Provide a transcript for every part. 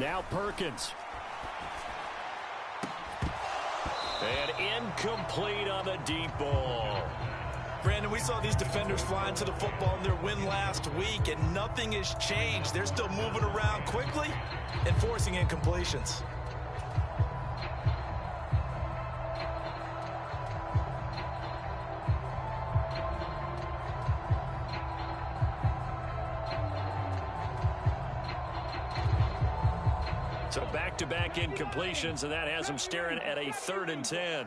Now Perkins. And incomplete on the deep ball. Brandon, we saw these defenders flying to the football in their win last week, and nothing has changed. They're still moving around quickly and forcing incompletions. So back-to-back incompletions, and that has them staring at a 3rd and 10.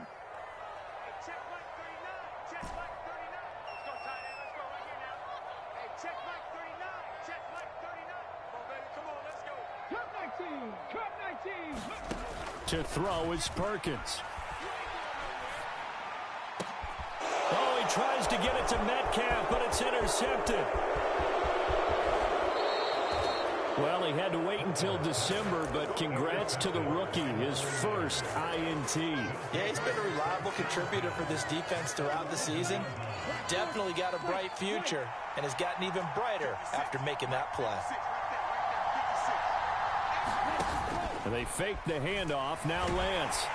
To throw is Perkins. Oh, he tries to get it to Metcalf, but it's intercepted. Well, he had to wait until December, but congrats to the rookie, his first INT. Yeah, he's been a reliable contributor for this defense throughout the season. Definitely got a bright future and has gotten even brighter after making that play. And they fake the handoff. Now Lance.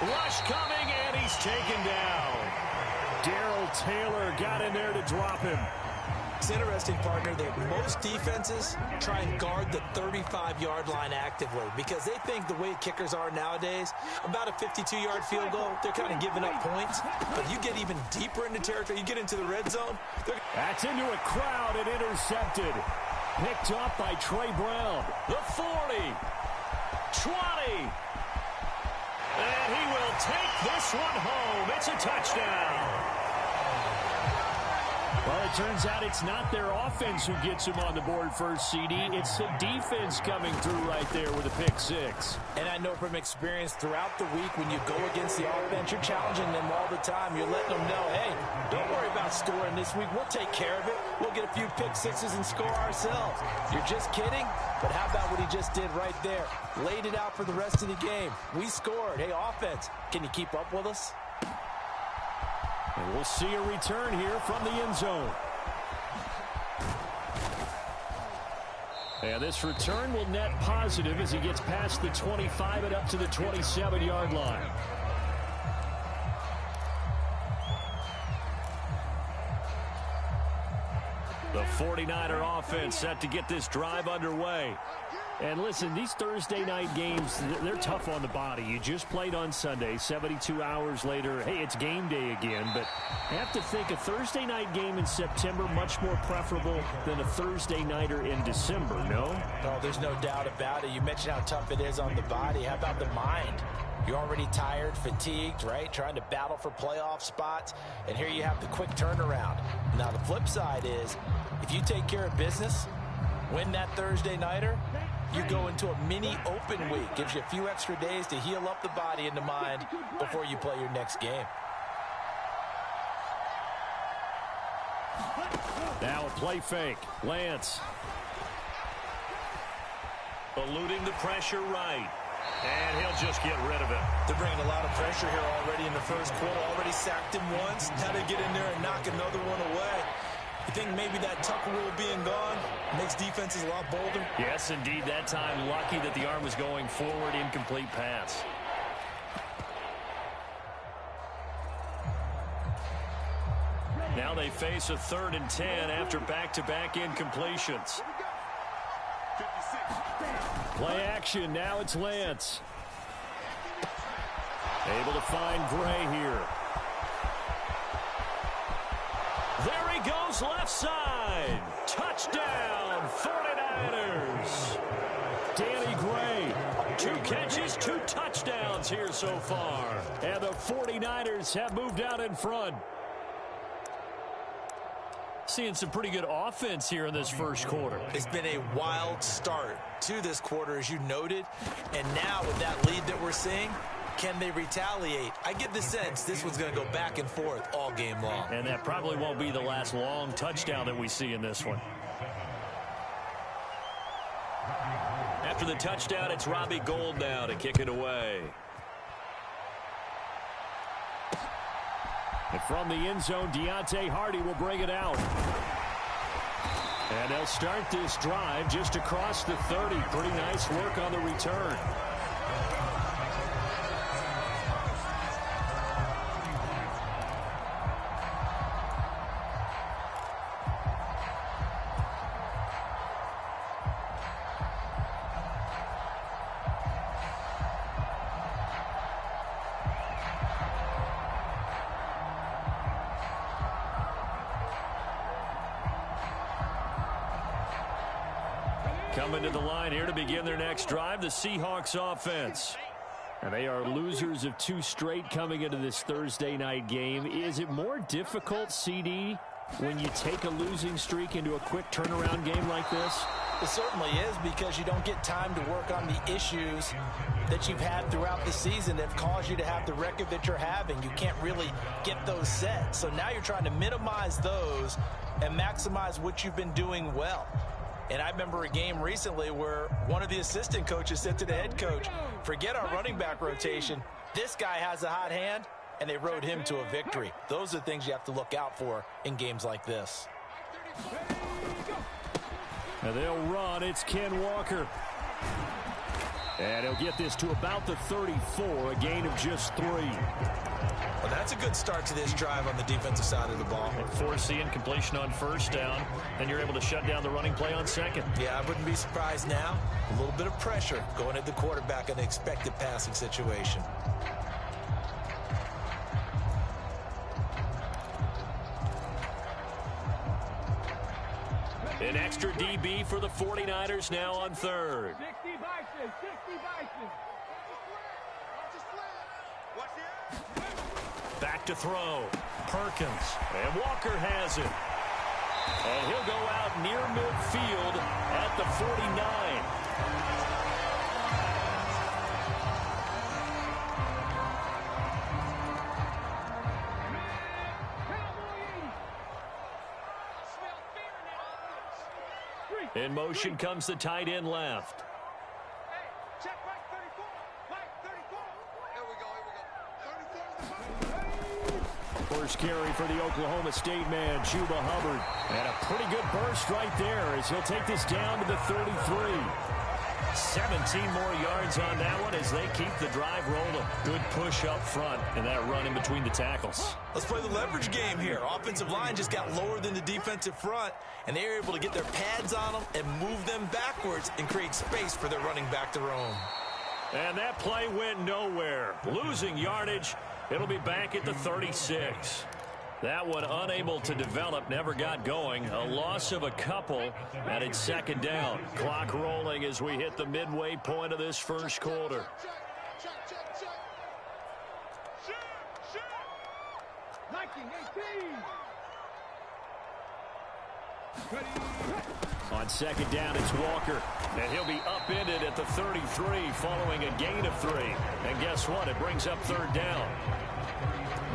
Rush coming, and he's taken down. Darrell Taylor got in there to drop him. It's interesting, partner, that most defenses try and guard the 35-yard line actively because they think the way kickers are nowadays, about a 52-yard field goal, they're kind of giving up points. But you get even deeper into territory, you get into the red zone. That's into a crowd and intercepted. Picked up by Trey Brown. The 40. 20. And he will take this one home. It's a touchdown. Well, it turns out it's not their offense who gets him on the board first, CD. It's the defense coming through right there with a pick 6. And I know from experience throughout the week when you go against the offense, you're challenging them all the time. You're letting them know, hey, don't worry about scoring this week. We'll take care of it. We'll get a few pick 6s and score ourselves. You're just kidding? But how about what he just did right there? Laid it out for the rest of the game. We scored. Hey, offense, can you keep up with us? And we'll see a return here from the end zone. And this return will net positive as he gets past the 25 and up to the 27-yard line. The 49er offense set to get this drive underway. And listen, these Thursday night games, they're tough on the body. You just played on Sunday, 72 hours later. Hey, it's game day again. But I have to think a Thursday night game in September much more preferable than a Thursday nighter in December, no? No, there's no doubt about it. You mentioned how tough it is on the body. How about the mind? You're already tired, fatigued, right? Trying to battle for playoff spots. And here you have the quick turnaround. Now, the flip side is if you take care of business, win that Thursday nighter, you go into a mini open week. Gives you a few extra days to heal up the body and the mind before you play your next game. Now a play fake. Lance. Eluding the pressure right. And he'll just get rid of it. They're bringing a lot of pressure here already in the first quarter. Already sacked him once. Now they get in there and knock another one away. You think maybe that Tucker rule being gone makes defenses a lot bolder? Yes, indeed. That time, lucky that the arm was going forward. Incomplete pass. Now they face a 3rd and 10 after back-to-back incompletions. Play action. Now it's Lance. Able to find Gray here. There he goes, left side. Touchdown, 49ers. Danny Gray, 2 catches, 2 touchdowns here so far. And the 49ers have moved out in front. Seeing some pretty good offense here in this first quarter. It's been a wild start to this quarter, as you noted. And now with that lead that we're seeing, can they retaliate? I get the sense this one's going to go back and forth all game long. And that probably won't be the last long touchdown that we see in this one. After the touchdown, it's Robbie Gould now to kick it away. And from the end zone, Deontay Hardy will bring it out. And they'll start this drive just across the 30. Pretty nice work on the return. Coming to the line here to begin their next drive, the Seahawks offense. And they are losers of 2 straight coming into this Thursday night game. Is it more difficult, CD, when you take a losing streak into a quick turnaround game like this? It certainly is, because you don't get time to work on the issues that you've had throughout the season that have caused you to have the record that you're having. You can't really get those set. So now you're trying to minimize those and maximize what you've been doing well. And I remember a game recently where one of the assistant coaches said to the head coach, forget our running back rotation. This guy has a hot hand, and they rode him to a victory. Those are the things you have to look out for in games like this. And they'll run. It's Ken Walker. And he'll get this to about the 34, a gain of just 3. Well, that's a good start to this drive on the defensive side of the ball. Forcing completion on first down, and you're able to shut down the running play on second. Yeah, I wouldn't be surprised now. A little bit of pressure going at the quarterback in an expected passing situation. An extra DB for the 49ers now on third. 60 Bison, 60 Bison. Back to throw. Perkins. And Walker has it. And he'll go out near midfield at the 49. In motion comes the tight end left. Check right 34. Right 34. First carry for the Oklahoma State man, Chuba Hubbard. And a pretty good burst right there as he'll take this down to the 33. 17 more yards on that one as they keep the drive rolling. Good push up front and that run in between the tackles. Let's play the leverage game here. Offensive line just got lower than the defensive front, and they were able to get their pads on them and move them backwards and create space for their running back to roam. And that play went nowhere. Losing yardage. It'll be back at the 36. That one unable to develop, never got going. A loss of a couple, and it's second down. Clock rolling as we hit the midway point of this first quarter. On second down, it's Walker. And he'll be upended at the 33 following a gain of 3. And guess what? It brings up third down.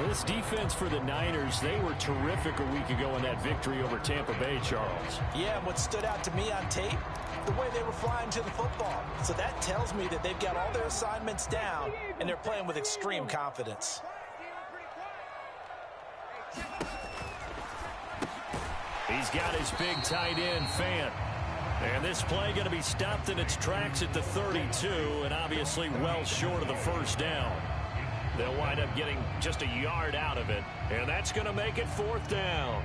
This defense for the Niners, they were terrific a week ago in that victory over Tampa Bay, Charles. Yeah, what stood out to me on tape, the way they were flying to the football. So that tells me that they've got all their assignments down, and they're playing with extreme confidence. He's got his big tight end, Fant. And this play going to be stopped in its tracks at the 32, and obviously well short of the first down. They'll wind up getting just a yard out of it, and that's going to make it fourth down.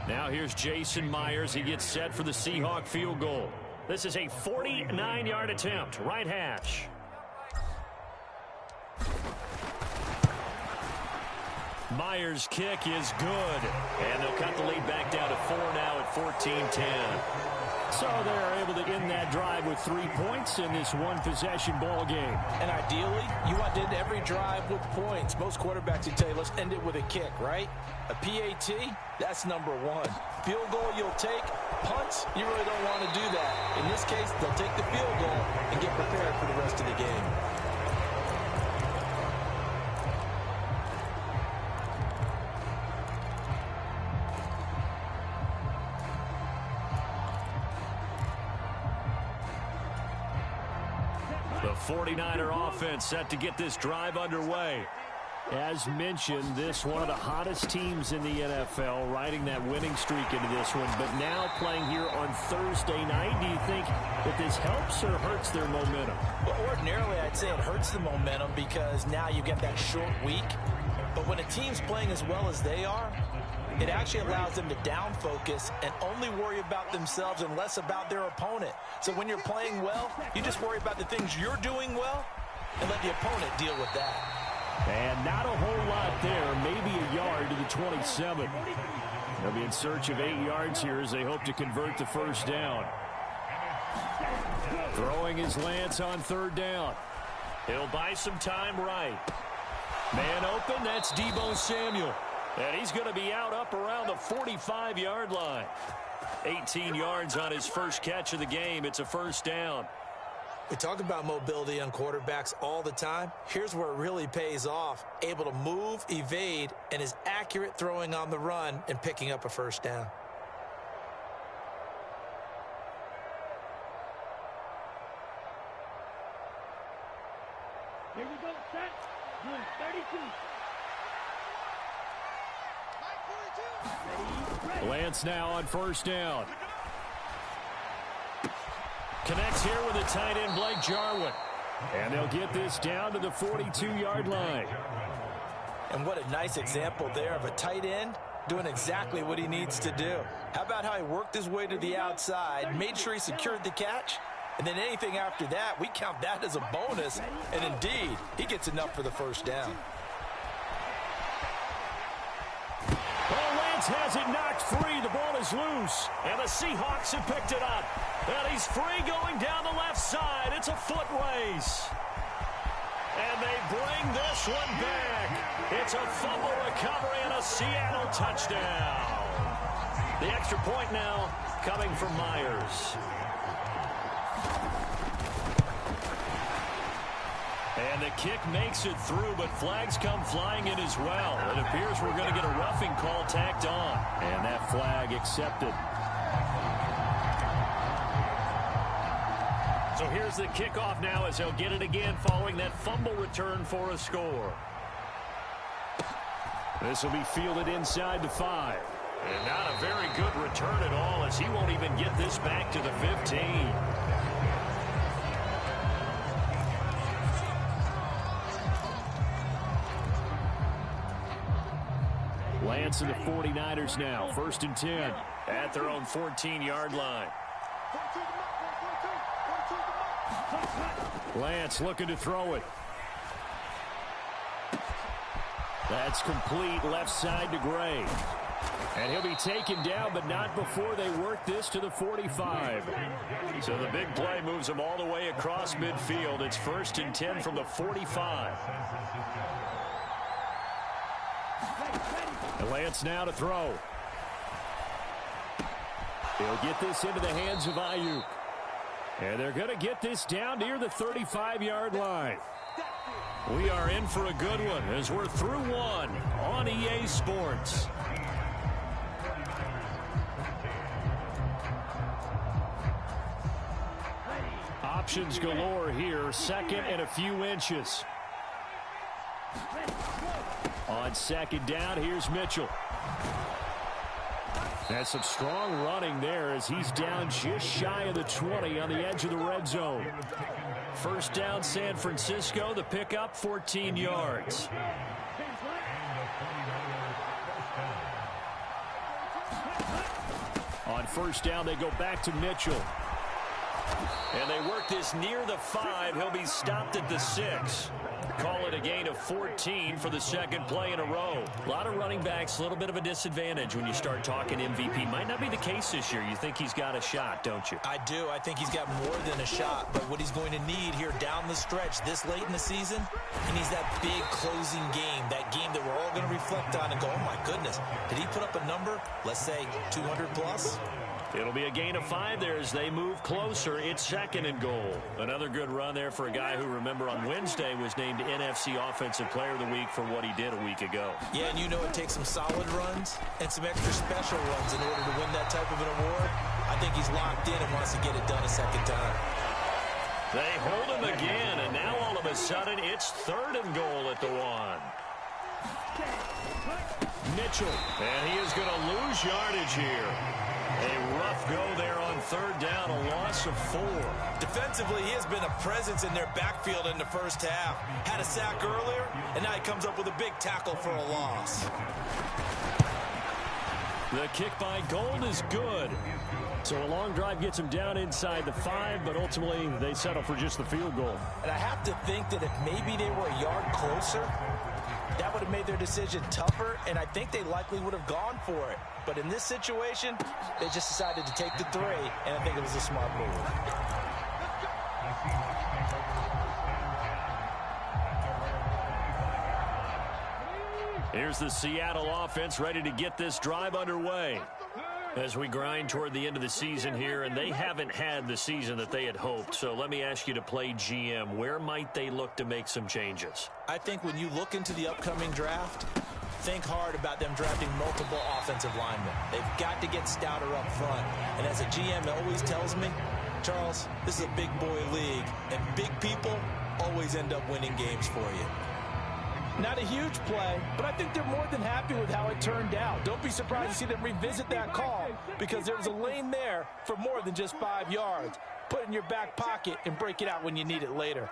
Now here's Jason Myers. He gets set for the Seahawk field goal. This is a 49-yard attempt, right hash. Myers' kick is good, and they'll cut the lead back down to 4 now at 14-10. So they're able to end that drive with 3 points in this one-possession ball game. And ideally, you want to end every drive with points. Most quarterbacks would tell you, let's end it with a kick, right? A PAT, that's number 1. Field goal you'll take. Punts, you really don't want to do that. In this case, they'll take the field goal and get prepared for the rest of the game. The 49er offense set to get this drive underway. As mentioned, this one of the hottest teams in the NFL, riding that winning streak into this one, but now playing here on Thursday night. Do you think that this helps or hurts their momentum? Well, ordinarily, I'd say it hurts the momentum because now you get that short week. But when a team's playing as well as they are, it actually allows them to down focus and only worry about themselves and less about their opponent. So when you're playing well, you just worry about the things you're doing well and let the opponent deal with that. And not a whole lot there, maybe a yard to the 27. They'll be in search of 8 yards here as they hope to convert the first down. Throwing is Lance on third down. He'll buy some time right. Man open, that's Deebo Samuel. And he's going to be out up around the 45-yard line. 18 yards on his first catch of the game. It's a first down. We talk about mobility on quarterbacks all the time. Here's where it really pays off. Able to move, evade, and is accurate throwing on the run and picking up a first down. Here we go, set. Blue 32. Lance now on first down. Connects here with the tight end, Blake Jarwin. And they'll get this down to the 42-yard line. And what a nice example there of a tight end doing exactly what he needs to do. How about how he worked his way to the outside, made sure he secured the catch, and then anything after that, we count that as a bonus. And indeed, he gets enough for the first down. Lance has it knocked free. The ball is loose. And the Seahawks have picked it up. And he's free going down the left side. It's a foot race. And they bring this one back. It's a fumble recovery and a Seattle touchdown. The extra point now coming from Myers. And the kick makes it through, but flags come flying in as well. It appears we're going to get a roughing call tacked on. And that flag accepted. So here's the kickoff now as they'll get it again following that fumble return for a score. This will be fielded inside the 5. And not a very good return at all as he won't even get this back to the 15. Lance and the 49ers now, 1st and 10 at their own 14-yard line. Lance looking to throw it. That's complete left side to Gray. And he'll be taken down, but not before they work this to the 45. So the big play moves them all the way across midfield. It's 1st and 10 from the 45. And Lance now to throw. He'll get this into the hands of Ayuk. And they're going to get this down near the 35-yard line. We are in for a good one as we're through one on EA Sports. Options galore here. 2nd and a few inches. On 2nd down, here's Mitchell. That's some strong running there as he's down just shy of the 20 on the edge of the red zone. 1st down, San Francisco. The pickup, 14 yards. On 1st down, they go back to Mitchell. And they work this near the 5. He'll be stopped at the 6. Call it a gain of 14 for the 2nd play in a row. A lot of running backs, a little bit of a disadvantage when you start talking MVP. Might not be the case this year. You think he's got a shot, don't you? I do. I think he's got more than a shot. But what he's going to need here down the stretch this late in the season, he needs that big closing game, that game that we're all going to reflect on and go, oh, my goodness, did he put up a number, let's say 200 plus? It'll be a gain of 5 there as they move closer. It's 2nd and goal. Another good run there for a guy who, remember, on Wednesday was named NFC Offensive Player of the Week for what he did a week ago. Yeah, and you know it takes some solid runs and some extra special runs in order to win that type of an award. I think he's locked in and wants to get it done a 2nd time. They hold him again, and now all of a sudden it's 3rd and goal at the 1. Mitchell, and he is going to lose yardage here. A rough go there on third down, a loss of 4. Defensively, he has been a presence in their backfield in the first half. Had a sack earlier, and now he comes up with a big tackle for a loss. The kick by Gold is good. So a long drive gets him down inside the 5, but ultimately they settle for just the field goal. And I have to think that if maybe they were a yard closer, that would have made their decision tougher, and I think they likely would have gone for it. But in this situation, they just decided to take the 3, and I think it was a smart move. Here's the Seattle offense ready to get this drive underway as we grind toward the end of the season here, and they haven't had the season that they had hoped. So let me ask you to play GM. Where might they look to make some changes? I think when you look into the upcoming draft, think hard about them drafting multiple offensive linemen. They've got to get stouter up front. And as a GM always tells me, Charles, this is a big boy league, and big people always end up winning games for you. Not a huge play, but I think they're more than happy with how it turned out. Don't be surprised to see them revisit that call because there was a lane there for more than just 5 yards. Put it in your back pocket and break it out when you need it later.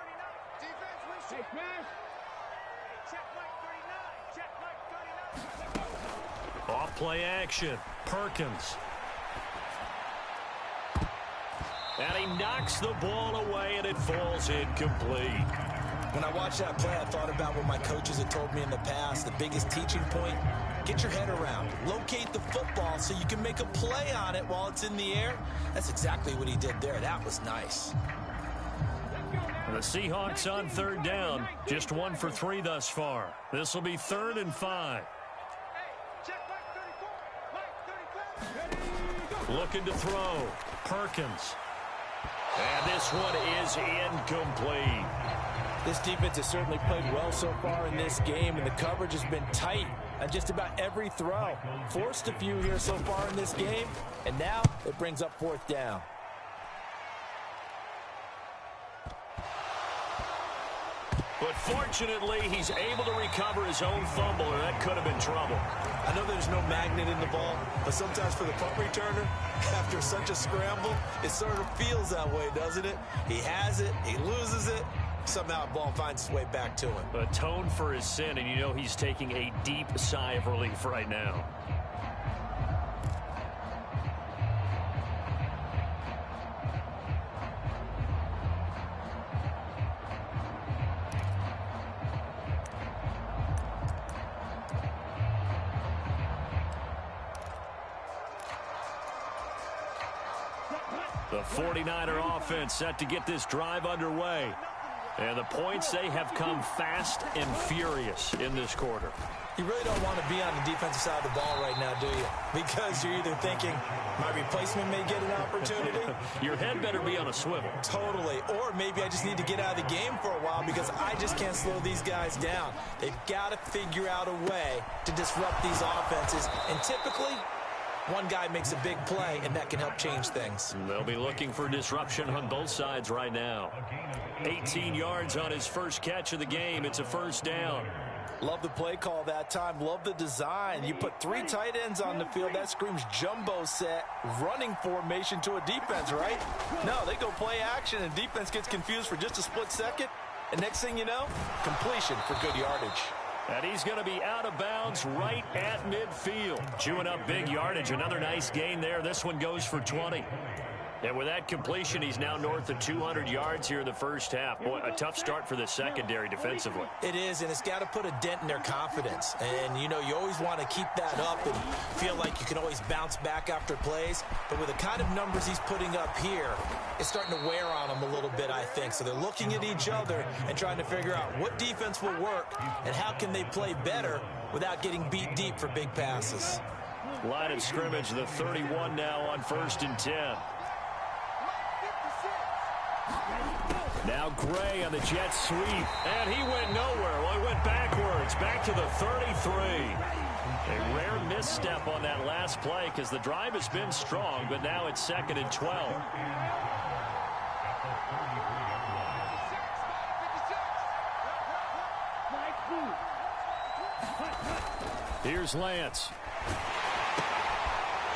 Off play action. Perkins. And he knocks the ball away, and it falls incomplete. When I watched that play, I thought about what my coaches had told me in the past. The biggest teaching point, get your head around. Locate the football so you can make a play on it while it's in the air. That's exactly what he did there. That was nice. The Seahawks on third down. Just 1 for 3 thus far. This will be 3rd and 5. Looking to throw. Perkins. And this one is incomplete. This defense has certainly played well so far in this game, and the coverage has been tight on just about every throw. Forced a few here so far in this game, and now it brings up 4th down. But fortunately, he's able to recover his own fumble, or that could have been trouble. I know there's no magnet in the ball, but sometimes for the punt returner, after such a scramble, it sort of feels that way, doesn't it? He has it, he loses it, somehow the ball finds its way back to him. Atone for his sin, and you know he's taking a deep sigh of relief right now. The 49er offense set to get this drive underway. And the points, they have come fast and furious in this quarter. You really don't want to be on the defensive side of the ball right now, do you? Because you're either thinking, my replacement may get an opportunity. Your head better be on a swivel. Totally. Or maybe I just need to get out of the game for a while because I just can't slow these guys down. They've got to figure out a way to disrupt these offenses. And typically, one guy makes a big play, and that can help change things. They'll be looking for disruption on both sides right now. 18 yards on his first catch of the game. It's a 1st down. Love the play call that time. Love the design. You put 3 tight ends on the field. That screams jumbo set, running formation to a defense, right? No, they go play action, and defense gets confused for just a split second. And next thing you know, completion for good yardage. And he's going to be out of bounds right at midfield. Chewing up big yardage. Another nice gain there. This one goes for 20. And with that completion, he's now north of 200 yards here in the first half. Boy, a tough start for the secondary defensively. It is, and it's got to put a dent in their confidence. And, you know, you always want to keep that up and feel like you can always bounce back after plays. But with the kind of numbers he's putting up here, it's starting to wear on them a little bit, I think. So they're looking at each other and trying to figure out what defense will work and how can they play better without getting beat deep for big passes. Line of scrimmage, the 31 now on 1st and 10. Now Gray on the jet sweep, and he went nowhere. Well, he went backwards, back to the 33. A rare misstep on that last play because the drive has been strong, but now it's 2nd and 12. Here's Lance.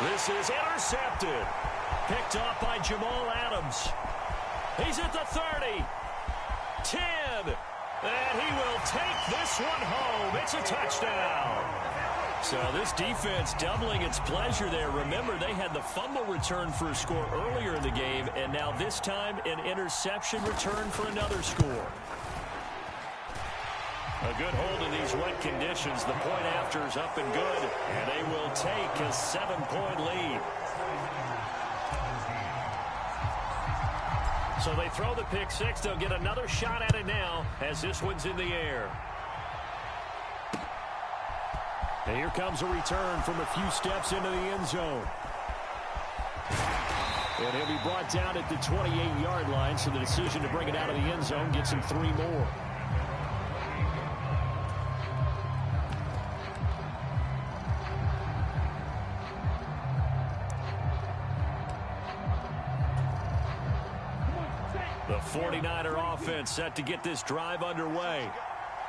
This is intercepted. Picked off by Jamal Adams. He's at the 30. 10. And he will take this one home. It's a touchdown. So this defense doubling its pleasure there. Remember, they had the fumble return for a score earlier in the game, and now this time an interception return for another score. A good hold in these wet conditions. The point after is up and good, and they will take a 7-point lead. So they throw the pick six. They'll get another shot at it now as this one's in the air. And here comes a return from a few steps into the end zone. And he'll be brought down at the 28-yard line, so the decision to bring it out of the end zone gets him 3 more. The 49er offense set to get this drive underway.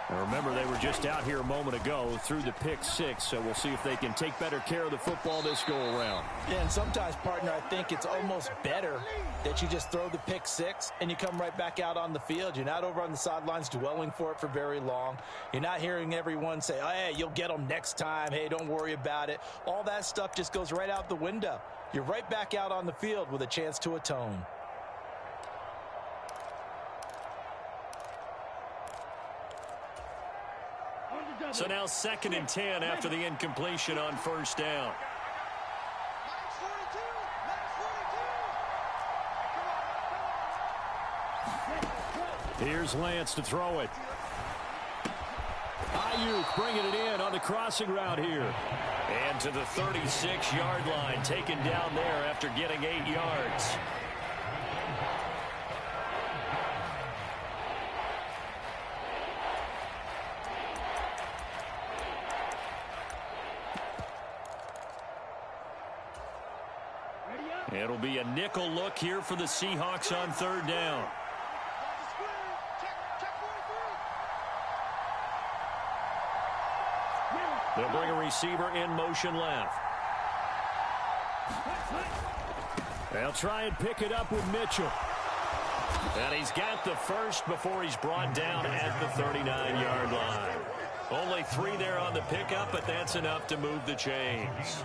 And remember, they were just out here a moment ago through the pick six, so we'll see if they can take better care of the football this go-around. Yeah, and sometimes, partner, I think it's almost better that you just throw the pick six and you come right back out on the field. You're not over on the sidelines dwelling for it for very long. You're not hearing everyone say, oh, hey, you'll get them next time. Hey, don't worry about it. All that stuff just goes right out the window. You're right back out on the field with a chance to atone. So now 2nd and 10 after the incompletion on first down. Here's Lance to throw it. Ayuk bringing it in on the crossing route here. And to the 36-yard line, taken down there after getting 8 yards. It'll be a nickel look here for the Seahawks on 3rd down. They'll bring a receiver in motion left. They'll try and pick it up with Mitchell. And he's got the first before he's brought down at the 39-yard line. Only 3 there on the pickup, but that's enough to move the chains.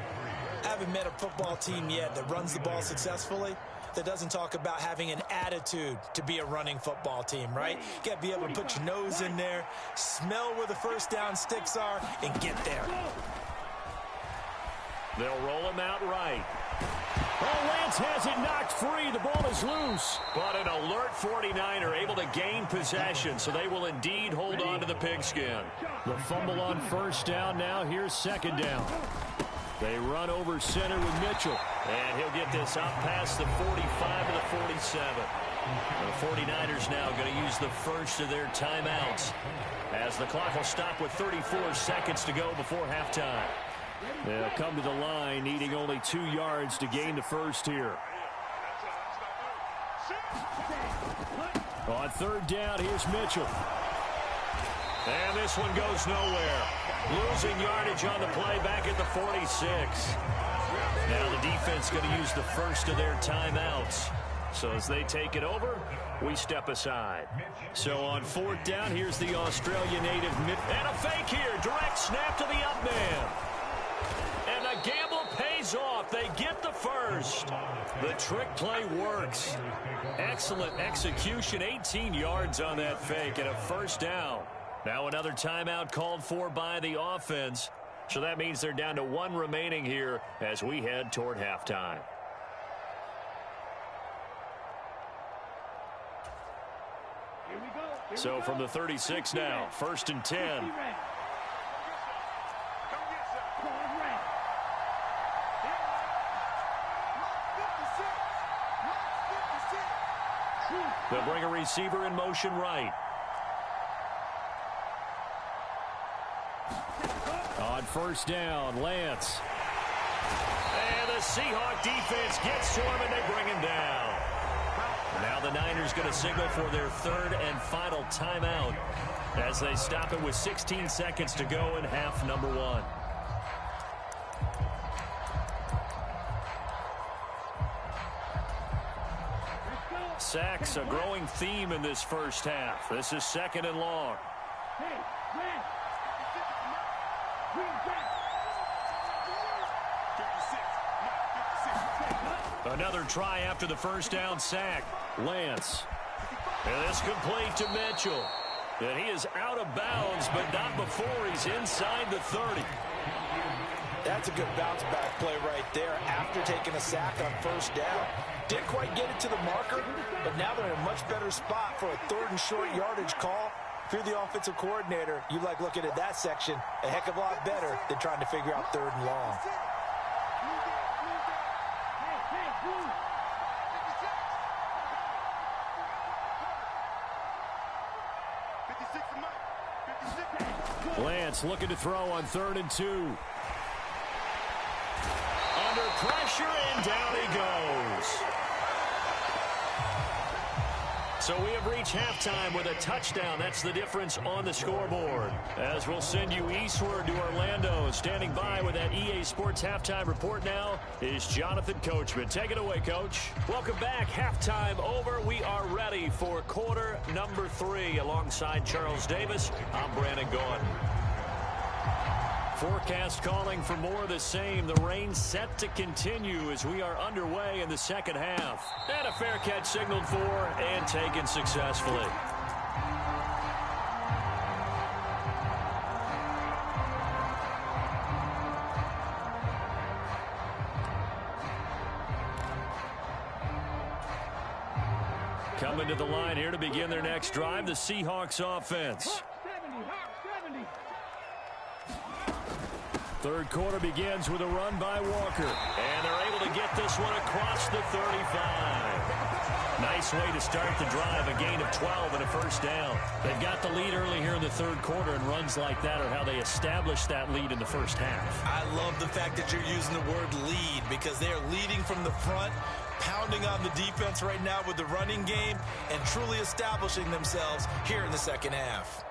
I haven't met a football team yet that runs the ball successfully that doesn't talk about having an attitude to be a running football team, right? You got to be able to put your nose in there, smell where the first down sticks are, and get there. They'll roll him out right. Oh, Lance has it knocked free. The ball is loose. But an alert 49er able to gain possession, so they will indeed hold on to the pigskin. The fumble on first down now. Here's 2nd down. They run over center with Mitchell. And he'll get this up past the 45 to the 47. The 49ers now going to use the first of their timeouts, as the clock will stop with 34 seconds to go before halftime. They'll come to the line, needing only 2 yards to gain the first here. On 3rd down, here's Mitchell. And this one goes nowhere. Losing yardage on the play back at the 46. Now the defense going to use the first of their timeouts. So as they take it over, we step aside. So on 4th down, here's the Australian native. And a fake here. Direct snap to the up man. And the gamble pays off. They get the first. The trick play works. Excellent execution. 18 yards on that fake and a first down. Now another timeout called for by the offense. So that means they're down to 1 remaining here as we head toward halftime. So from the 36 now, 1st and 10. They'll bring a receiver in motion right. On 1st down, Lance. And the Seahawk defense gets to him, and they bring him down. Now the Niners going to signal for their 3rd and final timeout as they stop it with 16 seconds to go in half number 1. sacks a growing theme in this first half. This is 2nd and long. Hey, Grant. Green back. Another try after the first down sack. Lance. And this complete to Mitchell. And he is out of bounds, but not before he's inside the 30. That's a good bounce back play right there after taking a sack on first down. Didn't quite get it to the marker, but now they're in a much better spot for a 3rd and short yardage call. If you're the offensive coordinator, you like looking at that section a heck of a lot better than trying to figure out 3rd and long. Lance looking to throw on 3rd and 2. Under pressure, and down he goes. So we have reached halftime with a touchdown. That's the difference on the scoreboard. As we'll send you eastward to Orlando. Standing by with that EA Sports halftime report now is Jonathan Coachman. Take it away, Coach. Welcome back. Halftime over. We are ready for quarter number 3. Alongside Charles Davis, I'm Brandon Gaudin. Forecast calling for more of the same. The rain set to continue as we are underway in the second half. And a fair catch signaled for and taken successfully. Coming to the line here to begin their next drive, the Seahawks offense. 70. Third quarter begins with a run by Walker. And they're able to get this one across the 35. Nice way to start the drive, a gain of 12 and a first down. They've got the lead early here in the third quarter, and runs like that are how they establish that lead in the first half. I love the fact that you're using the word lead because they're leading from the front, pounding on the defense right now with the running game, and truly establishing themselves here in the second half.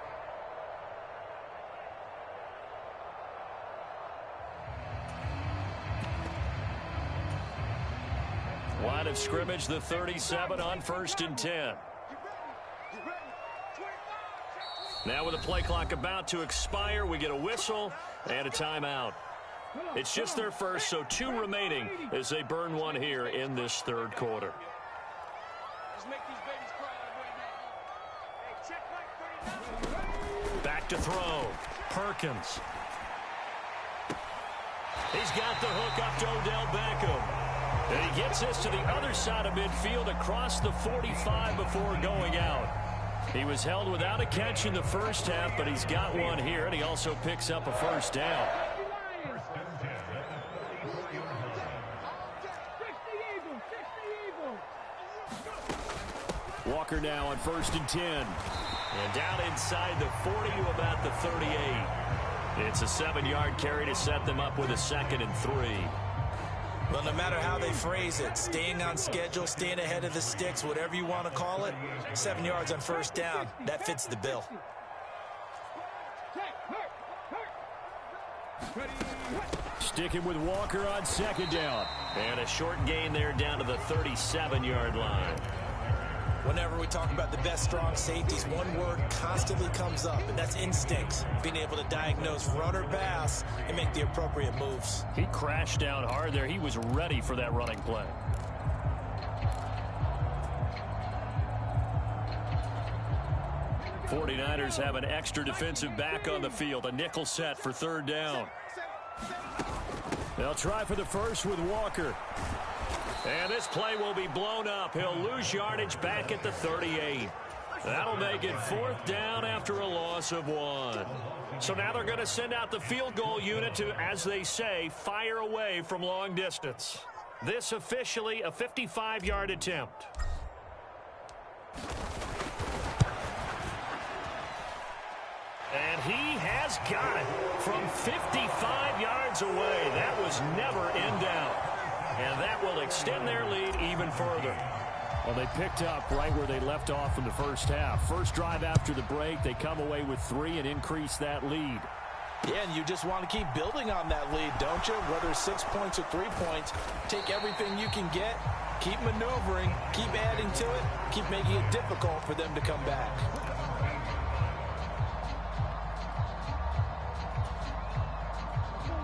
Line of scrimmage, the 37 on 1st and 10. Now with the play clock about to expire, we get a whistle and a timeout. It's just their first, so 2 remaining as they burn one here in this third quarter. Back to throw. Perkins. He's got the hook up to Odell Beckham. And he gets this to the other side of midfield across the 45 before going out. He was held without a catch in the first half, but he's got one here, and he also picks up a first down. Walker now on 1st and 10. And down inside the 40 to about the 38. It's a 7-yard carry to set them up with a 2nd and 3. Well, no matter how they phrase it, staying on schedule, staying ahead of the sticks, whatever you want to call it, 7 yards on first down, that fits the bill. Sticking with Walker on 2nd down. And a short gain there down to the 37-yard line. Whenever we talk about the best strong safeties, one word constantly comes up, and that's instincts. Being able to diagnose run or pass and make the appropriate moves. He crashed down hard there. He was ready for that running play. '49ers have an extra defensive back on the field. A nickel set for 3rd down. They'll try for the first with Walker. And this play will be blown up. He'll lose yardage back at the 38. That'll make it 4th down after a loss of 1. So now they're going to send out the field goal unit to, as they say, fire away from long distance. This officially a 55-yard attempt. And he has got it from 55 yards away. That was never in doubt. And that will extend their lead even further. Well, they picked up right where they left off in the first half. First drive after the break, they come away with 3 and increase that lead. Yeah, and you just want to keep building on that lead, don't you? Whether 6 points or 3 points, take everything you can get Keep maneuvering, keep adding to it, keep making it difficult for them to come back.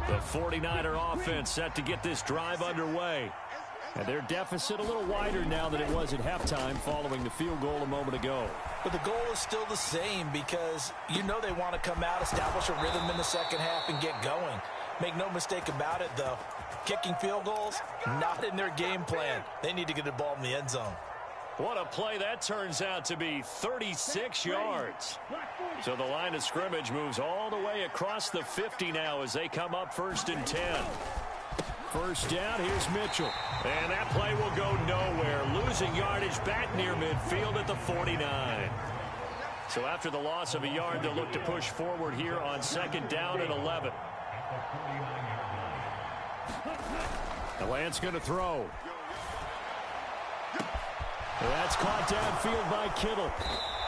The 49er offense set to get this drive underway. And their deficit a little wider now than it was at halftime following the field goal a moment ago. But the goal is still the same because you know they want to come out, establish a rhythm in the second half, and get going. Make no mistake about it, though. Kicking field goals, not in their game plan. They need to get the ball in the end zone. What a play that turns out to be, 36 yards. So the line of scrimmage moves all the way across the 50 now as they come up 1st and 10. First down, here's Mitchell. And that play will go nowhere. Losing yardage back near midfield at the 49. So after the loss of a yard, they'll look to push forward here on 2nd down and 11. The Lance going to throw. That's caught downfield by Kittle.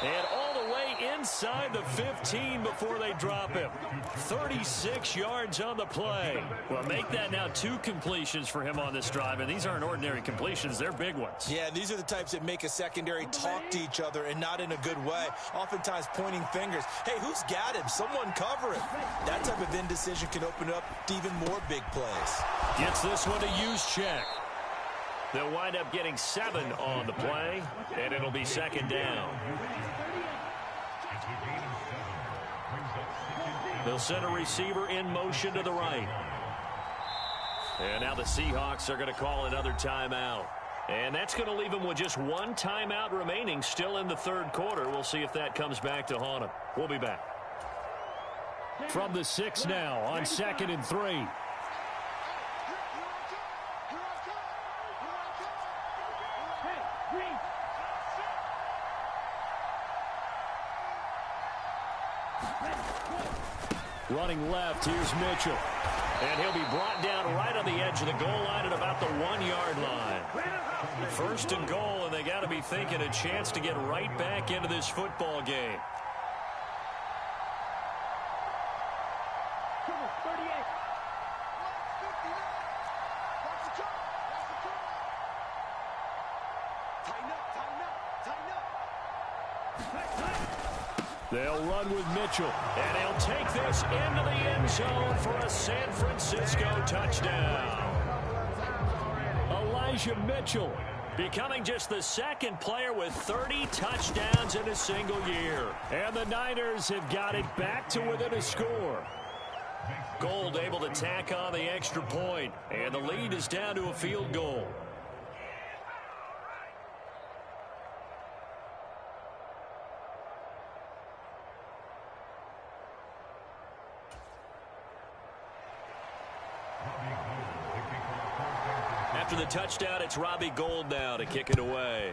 And all the way inside the 15 before they drop him. 36 yards on the play. Well, make that now 2 completions for him on this drive, and these aren't ordinary completions. They're big ones. Yeah, these are the types that make a secondary talk to each other and not in a good way. Oftentimes pointing fingers. Hey, who's got him? Someone cover it. That type of indecision can open up to even more big plays. Gets this one to Juszczyk. They'll wind up getting 7 on the play, and it'll be 2nd down. They'll send a receiver in motion to the right. And now the Seahawks are going to call another timeout. And that's going to leave them with just 1 timeout remaining still in the 3rd quarter. We'll see if that comes back to haunt them. We'll be back. From the 6 now on 2nd and 3. Running left, here's Mitchell. And he'll be brought down right on the edge of the goal line at about the 1-yard line. 1st and goal, and they got to be thinking a chance to get right back into this football game. They'll run with Mitchell, and he'll take this into the end zone for a San Francisco touchdown. Elijah Mitchell becoming just the 2nd player with 30 touchdowns in a single year. And the Niners have got it back to within a score. Gold able to tack on the extra point, and the lead is down to a field goal. After the touchdown, it's Robbie Gould now to kick it away.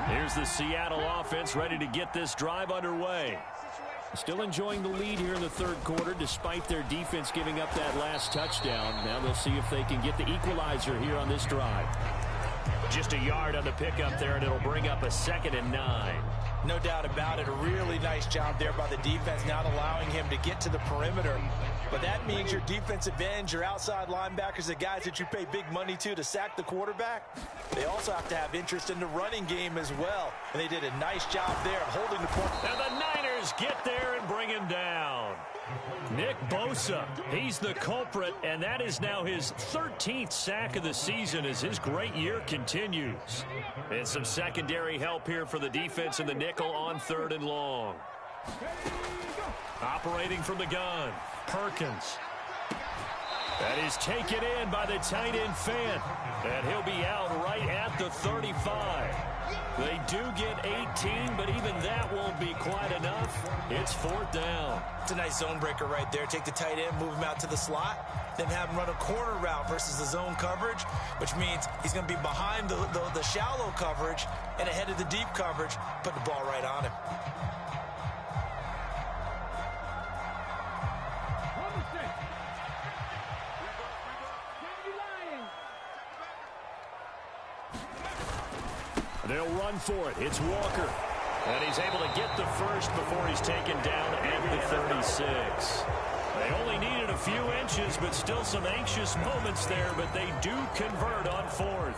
Here's the Seattle offense ready to get this drive underway. Still enjoying the lead here in the 3rd quarter despite their defense giving up that last touchdown. Now they'll see if they can get the equalizer here on this drive. Just a yard on the pickup there, and it'll bring up a 2nd and 9. No doubt about it. A really nice job there by the defense, not allowing him to get to the perimeter. But that means your defensive ends, your outside linebackers, the guys that you pay big money to sack the quarterback, they also have to have interest in the running game as well. And they did a nice job there of holding the point. And the Niners get there and bring him down. Nick Bosa, he's the culprit, and that is now his 13th sack of the season as his great year continues. And some secondary help here for the defense in the nickel on 3rd and long. Operating from the gun, Perkins. That is taken in by the tight end Fant, and he'll be out right at the 35. They do get 18, but even that won't be quite enough. It's 4th down. It's a nice zone breaker right there. Take the tight end, move him out to the slot, then have him run a corner route versus the zone coverage, which means he's going to be behind the shallow coverage and ahead of the deep coverage. Put the ball right on him. They'll run for it. It's Walker. And he's able to get the first before he's taken down at the 36. They only needed a few inches, but still some anxious moments there, but they do convert on fourth.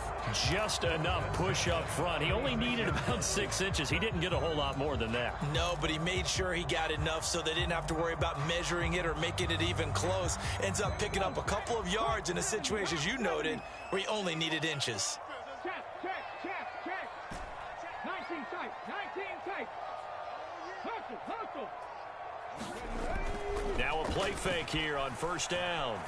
Just enough push up front. He only needed about 6 inches. He didn't get a whole lot more than that. No, but he made sure he got enough so they didn't have to worry about measuring it or making it even close. Ends up picking up a couple of yards in a situation, as you noted, where he only needed inches. Check. 19 tight. Hustle. Now a play fake here on first down.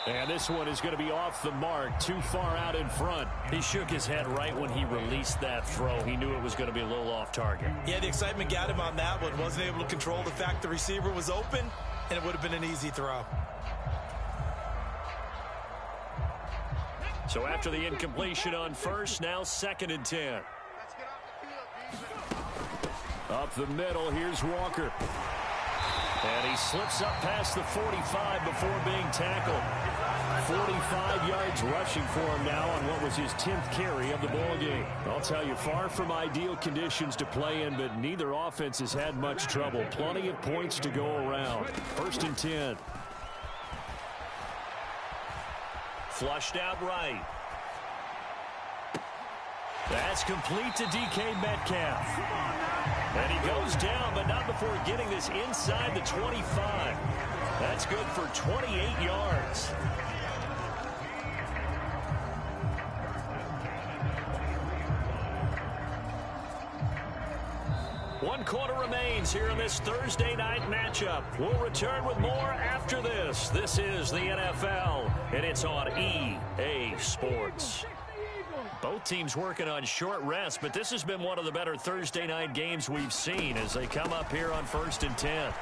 And this one is going to be off the mark, too far out in front. He shook his head right when he released that throw. He knew it was going to be a little off target. Yeah, the excitement got him on that one. Wasn't able to control the fact the receiver was open, and it would have been an easy throw. So after the incompletion on first, now 2nd and 10. Up the middle, here's Walker. And he slips up past the 45 before being tackled. 45 yards rushing for him now on what was his 10th carry of the ball game. I'll tell you, far from ideal conditions to play in, but neither offense has had much trouble. Plenty of points to go around. 1st and 10. Flushed out right. That's complete to DK Metcalf. And he goes down, but not before getting this inside the 25. That's good for 28 yards. One quarter remains here in this Thursday night matchup. We'll return with more after this. This is the NFL, and it's on EA Sports. Both teams working on short rest, but this has been one of the better Thursday night games we've seen as they come up here on 1st and 10.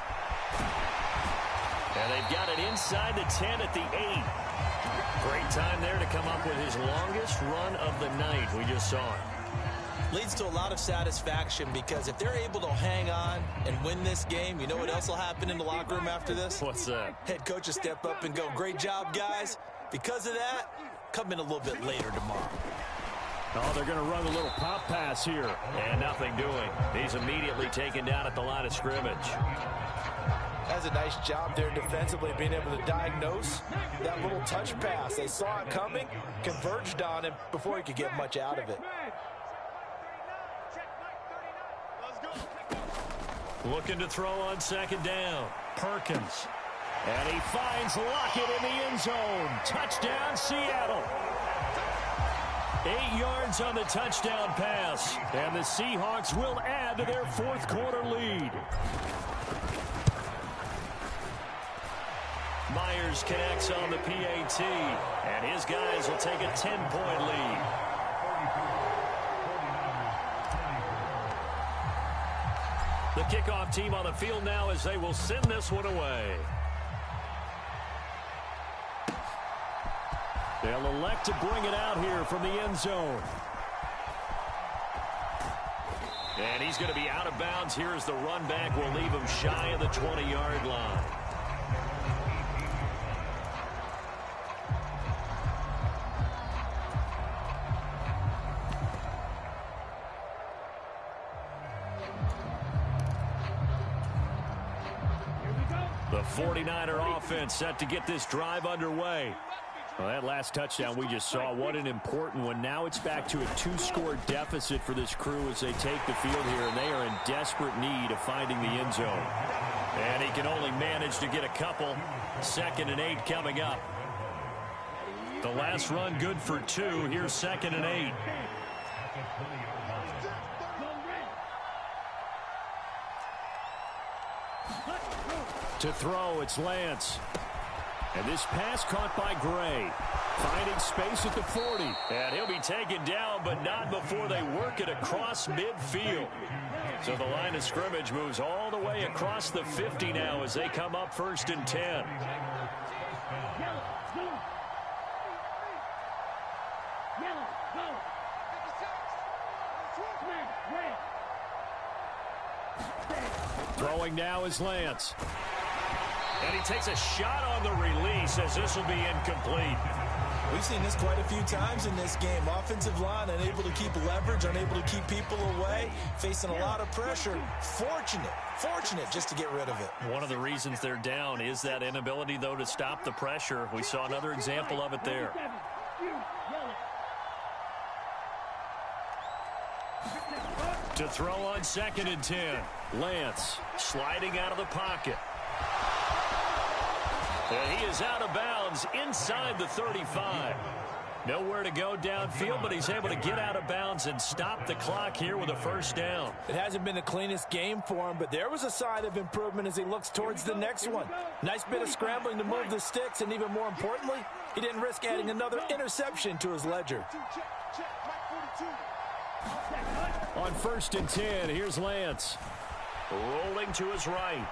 And they've got it inside the 10 at the 8. Great time there to come up with his longest run of the night. We just saw it. Leads to a lot of satisfaction because if they're able to hang on and win this game, you know what else will happen in the locker room after this? What's that? Head coach will step up and go, great job, guys. Because of that, come in a little bit later tomorrow. Oh, they're going to run a little pop pass here. And nothing doing. He's immediately taken down at the line of scrimmage. That's a nice job there defensively, being able to diagnose that little touch pass. They saw it coming, converged on him before he could get much out of it. Looking to throw on 2nd down. Perkins. And he finds Lockett in the end zone. Touchdown, Seattle. 8 yards on the touchdown pass. And the Seahawks will add to their 4th quarter lead. Myers connects on the PAT. And his guys will take a 10-point lead. The kickoff team on the field now as they will send this one away. They'll elect to bring it out here from the end zone. And he's going to be out of bounds. Here's the run back. Will leave him shy of the 20-yard line. The 49er offense set to get this drive underway. Well, that last touchdown we just saw, what an important one. Now it's back to a 2-score deficit for this crew as they take the field here, and they are in desperate need of finding the end zone. And he can only manage to get a couple. 2nd and 8 coming up. The last run good for 2. Here's 2nd and 8. To throw, it's Lance. And this pass caught by Gray. Finding space at the 40. And he'll be taken down, but not before they work it across midfield. So the line of scrimmage moves all the way across the 50 now as they come up 1st and 10. Throwing now is Lance. And he takes a shot on the release as this will be incomplete. We've seen this quite a few times in this game. Offensive line unable to keep leverage, unable to keep people away, facing a lot of pressure. Fortunate just to get rid of it. One of the reasons they're down is that inability, though, to stop the pressure. We saw another example of it there. To throw on 2nd and 10. Lance sliding out of the pocket. And he is out of bounds inside the 35. Nowhere to go downfield, but he's able to get out of bounds and stop the clock here with a first down. It hasn't been the cleanest game for him, but there was a sign of improvement as he looks towards the next one. Nice bit of scrambling to move the sticks, and even more importantly, he didn't risk adding another interception to his ledger. On 1st and 10, here's Lance. Rolling to his right.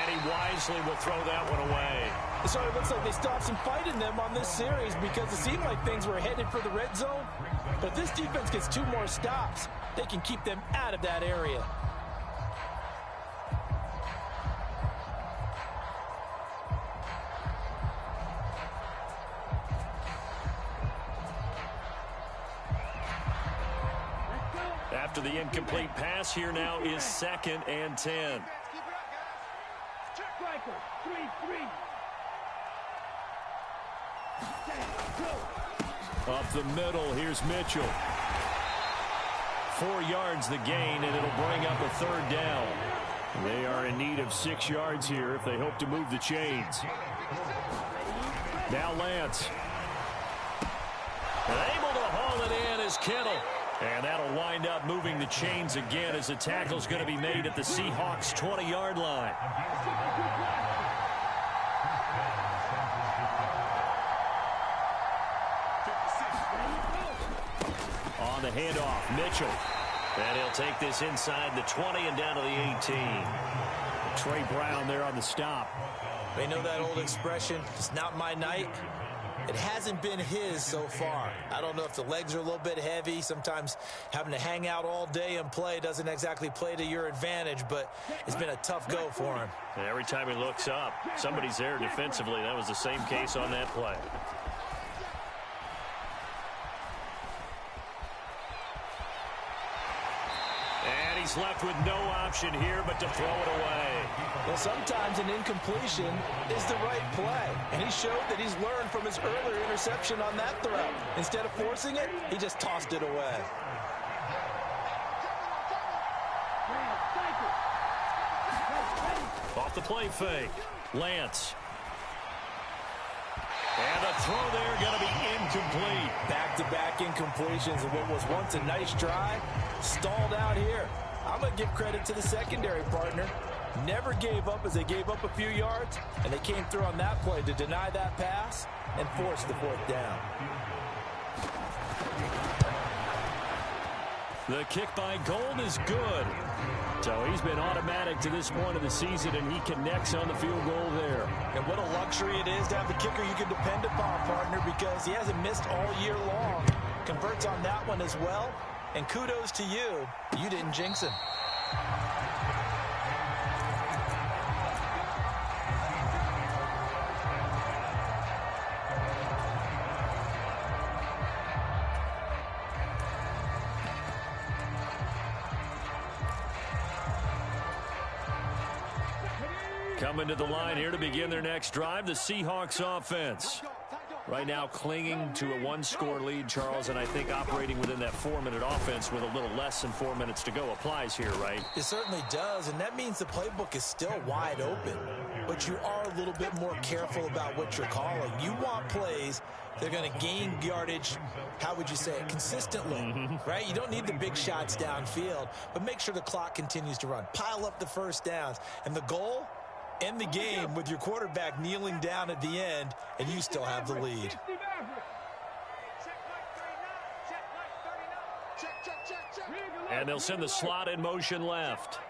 And he wisely will throw that one away. So it looks like they stopped some fight in them on this series because it seemed like things were headed for the red zone. But if this defense gets 2 more stops, they can keep them out of that area. After the incomplete pass, here now is 2nd and 10. Up the middle, here's Mitchell. 4 yards the gain, and it'll bring up a 3rd down. They are in need of 6 yards here if they hope to move the chains. Now Lance. Able to haul it in is Kittle. And that'll wind up moving the chains again as the tackle's going to be made at the Seahawks' 20-yard line. On the handoff, Mitchell. And he'll take this inside the 20 and down to the 18. Trey Brown there on the stop. They know that old expression, it's not my night. It hasn't been his so far. I don't know if the legs are a little bit heavy. Sometimes having to hang out all day and play doesn't exactly play to your advantage, but it's been a tough go for him. And every time he looks up, somebody's there defensively. That was the same case on that play. And he's left with no option here but to throw it away. Well, sometimes an incompletion is the right play, and he showed that he's learned from his earlier interception on that throw. Instead of forcing it, he just tossed it away. Off the play fake, Lance. And the throw there going to be incomplete. Back-to-back incompletions of what was once a nice drive, stalled out here. I'm going to give credit to the secondary partner. Never gave up as they gave up a few yards, and they came through on that play to deny that pass and force the 4th down. The kick by Gold is good. So he's been automatic to this point of the season, and he connects on the field goal there. And what a luxury it is to have the kicker you can depend upon, partner, because he hasn't missed all year long. Converts on that one as well, and kudos to you. You didn't jinx him. Coming to the line here to begin their next drive, the Seahawks offense. Right now clinging to a 1-score lead, Charles, and I think operating within that 4-minute offense with a little less than 4 minutes to go applies here, right? It certainly does, and that means the playbook is still wide open. But you are a little bit more careful about what you're calling. You want plays that are going to gain yardage, how would you say it, consistently, right? You don't need the big shots downfield, but make sure the clock continues to run. Pile up the first downs, and the goal, end the game with your quarterback kneeling down at the end, and you still have the lead. And they'll send the slot in motion left.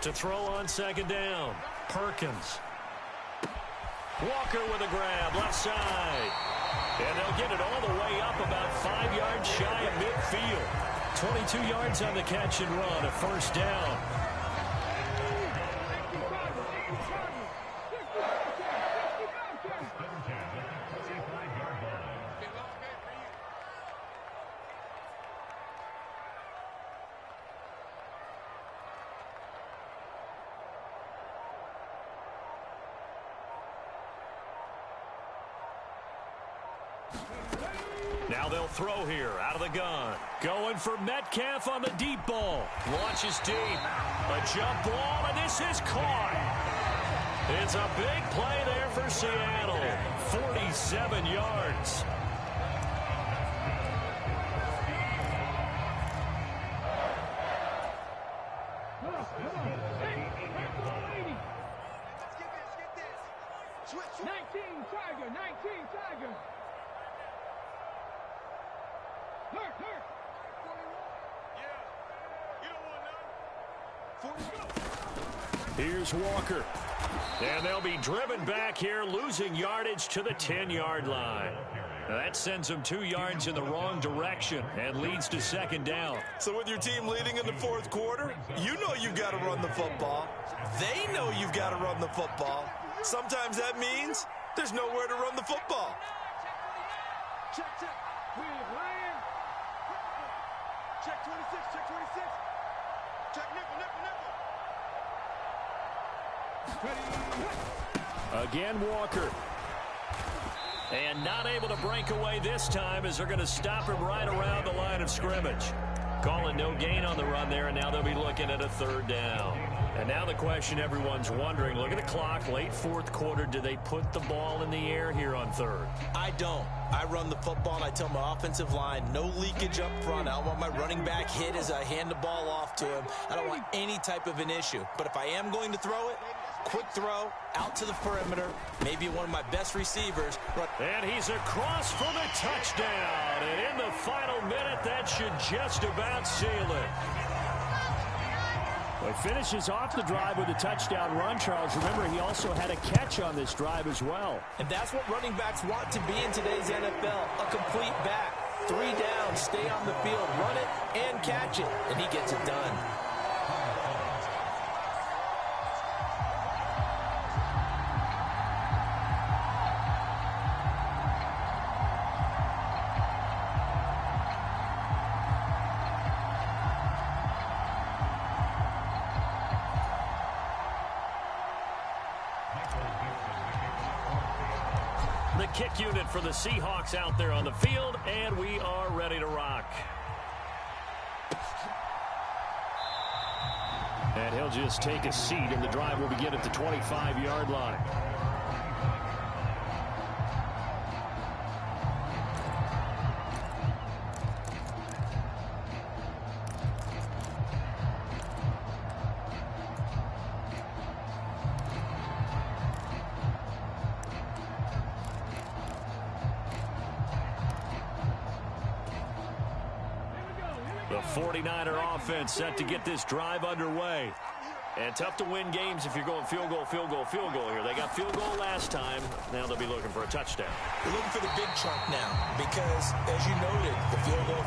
To throw on 2nd down, Perkins. Walker with a grab, left side. And they'll get it all the way up about 5 yards shy of midfield. 22 yards on the catch and run, a 1st down. Now they'll throw here out of the gun. Going for Metcalf on the deep ball. Launches deep. A jump ball, and this is caught. It's a big play there for Seattle. 47 yards. Here's Walker. And they'll be driven back here, losing yardage to the 10-yard line. Now that sends them 2 yards in the wrong direction and leads to second down. So with your team leading in the fourth quarter, you know you've got to run the football. They know you've got to run the football. Sometimes that means there's nowhere to run the football. Check. We're Ryan. Check 26. Check 26. Check nickel. Again, Walker. And not able to break away this time as they're going to stop him right around the line of scrimmage. Calling no gain on the run there, and now they'll be looking at a third down. And now the question everyone's wondering, look at the clock, late fourth quarter, do they put the ball in the air here on third? I don't. I run the football, and I tell my offensive line, no leakage up front. I don't want my running back hit as I hand the ball off to him. I don't want any type of an issue. But if I am going to throw it, quick throw, out to the perimeter, maybe one of my best receivers. And he's across for the touchdown. And in the final minute, that should just about seal it. Well, he finishes off the drive with a touchdown run, Charles. Remember, he also had a catch on this drive as well. And that's what running backs want to be in today's NFL, a complete back. 3 down, stay on the field, run it, and catch it. And he gets it done. The kick unit for the Seahawks out there on the field, and we are ready to rock. And he'll just take a seat, and the drive will begin at the 25-yard line. The 49er offense set to get this drive underway. And tough to win games if you're going field goal here. They got field goal last time. Now they'll be looking for a touchdown. They're looking for the big chunk now because, as you noted, the field goal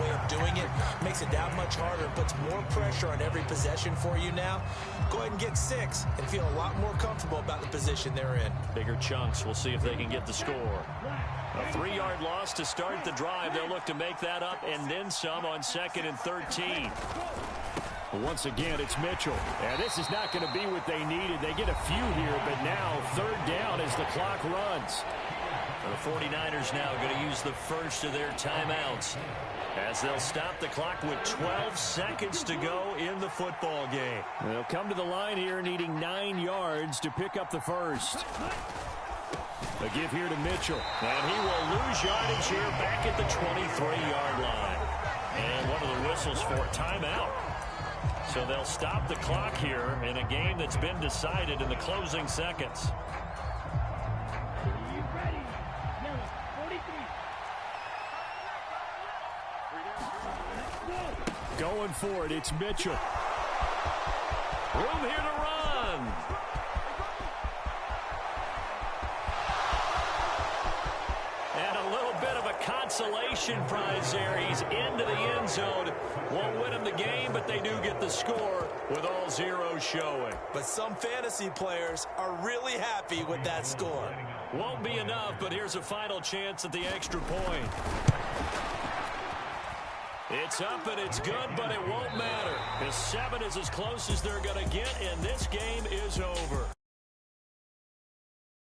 way of doing it makes it that much harder, puts more pressure on every possession for you now. Go ahead and get 6 and feel a lot more comfortable about the position they're in. Bigger chunks. We'll see if they can get the score. A 3-yard loss to start the drive. They'll look to make that up and then some on 2nd and 13. Once again, it's Mitchell. And this is not going to be what they needed. They get a few here, but now 3rd down as the clock runs. The 49ers now going to use the first of their timeouts as they'll stop the clock with 12 seconds to go in the football game. They'll come to the line here needing 9 yards to pick up the first. A give here to Mitchell. And he will lose yardage here back at the 23-yard line. And one of the whistles for timeout. So they'll stop the clock here in a game that's been decided in the closing seconds. Going for it, it's Mitchell. Room here to run. And a little bit of a consolation prize there. He's into the end zone. Won't win him the game, but they do get the score with all zeros showing. But some fantasy players are really happy with that score. Won't be enough, but here's a final chance at the extra point. It's up and it's good, but it won't matter. The 7 is as close as they're going to get, and this game is over.